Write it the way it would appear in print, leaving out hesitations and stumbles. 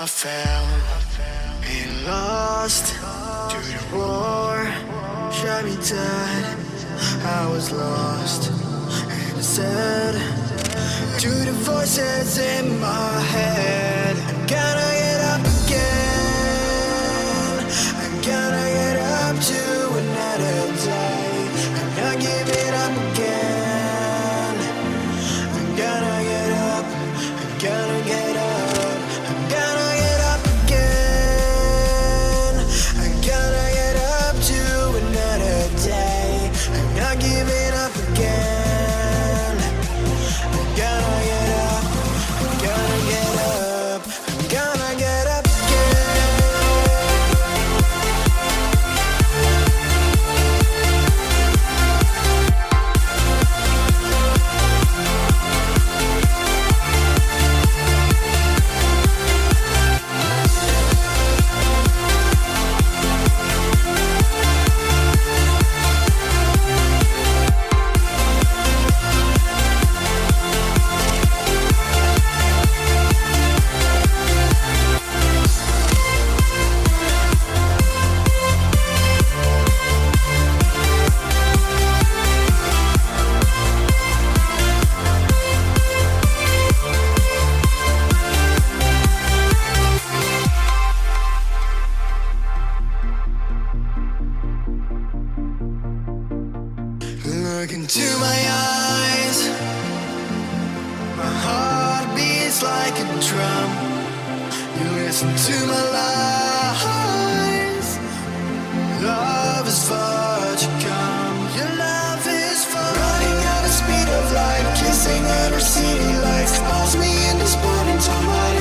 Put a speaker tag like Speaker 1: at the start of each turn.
Speaker 1: I fell and lost to the war. Shot me dead, I was lost. And I said to the voices in my head, I'm gonna get up again. I'm gonna get up to another day. I'm not giving up again. I'm gonna get up, I'm gonna get up. Giving up again. I'm gonna get up. I'm gonna get up. I'm gonna get up Look into my eyes. My heart beats like a drum. You listen to my lies. Love is far to come. Your love is far. Running at the speed of light, kissing under city lights. Calls me in this morning time.